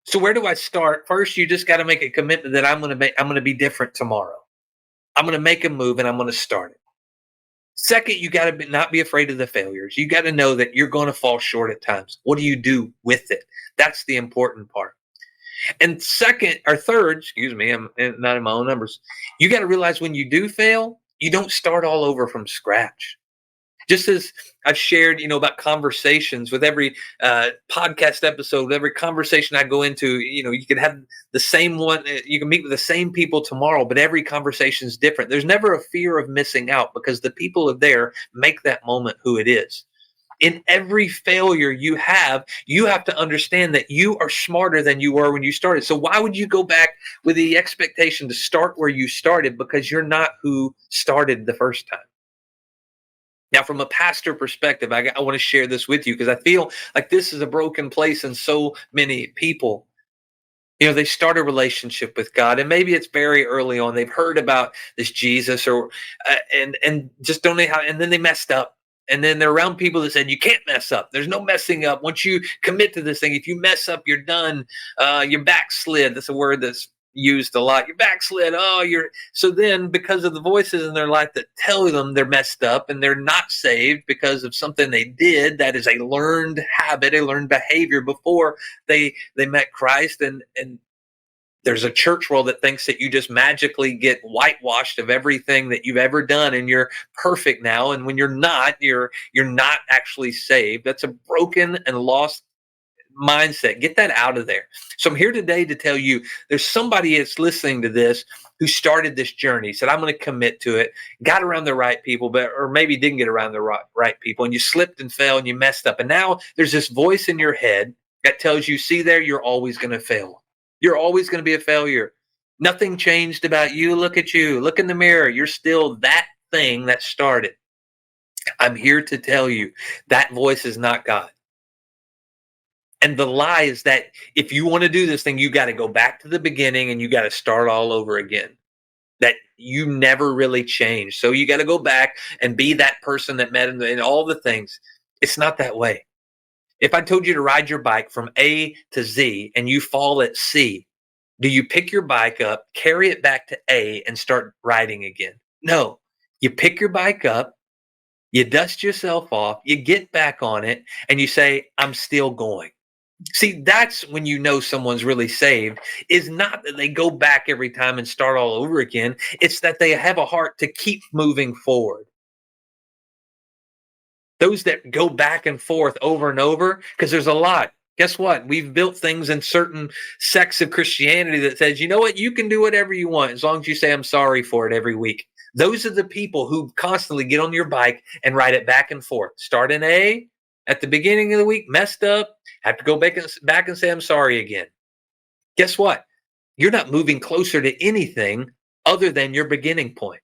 So where do I start? First, you just got to make a commitment that I'm going to be different tomorrow. I'm going to make a move and I'm going to start it. Second, you got to not be afraid of the failures. You got to know that you're going to fall short at times. What do you do with it? That's the important part. And second or third, excuse me, I'm not in my own numbers. You got to realize when you do fail, you don't start all over from scratch. Just as I've shared, about conversations with every podcast episode, with every conversation I go into, you can have the same one, you can meet with the same people tomorrow, but every conversation is different. There's never a fear of missing out because the people are there make that moment who it is. In every failure you have to understand that you are smarter than you were when you started. So why would you go back with the expectation to start where you started? Because you're not who started the first time. Now, from a pastor perspective, I want to share this with you because I feel like this is a broken place in so many people. They start a relationship with God, and maybe it's very early on. They've heard about this Jesus, or and just don't know how. And then they messed up, and then they're around people that said you can't mess up. There's no messing up. Once you commit to this thing, if you mess up, you're done. You're backslid. That's a word that's used a lot. You're backslid. Oh, you're so then because of the voices in their life that tell them they're messed up and they're not saved because of something they did that is a learned habit, a learned behavior before they met Christ, and there's a church world that thinks that you just magically get whitewashed of everything that you've ever done and you're perfect now, and when you're not actually saved. That's a broken and lost mindset. Get that out of there. So I'm here today to tell you there's somebody that's listening to this who started this journey, said, I'm going to commit to it, got around the right people, or maybe didn't get around the right people, and you slipped and fell and you messed up. And now there's this voice in your head that tells you, see there, you're always going to fail. You're always going to be a failure. Nothing changed about you. Look at you. Look in the mirror. You're still that thing that started. I'm here to tell you that voice is not God. And the lie is that if you want to do this thing, you got to go back to the beginning and you got to start all over again. That you never really changed. So you got to go back and be that person that met him and all the things. It's not that way. If I told you to ride your bike from A to Z and you fall at C, do you pick your bike up, carry it back to A, and start riding again? No. You pick your bike up, you dust yourself off, you get back on it, and you say, I'm still going. See, that's when you know someone's really saved, is not that they go back every time and start all over again. It's that they have a heart to keep moving forward. Those that go back and forth over and over, because there's a lot. Guess what? We've built things in certain sects of Christianity that says, you know what? You can do whatever you want as long as you say, I'm sorry for it every week. Those are the people who constantly get on your bike and ride it back and forth. Start in A at the beginning of the week, messed up, have to go back and say, I'm sorry again. Guess what? You're not moving closer to anything other than your beginning point.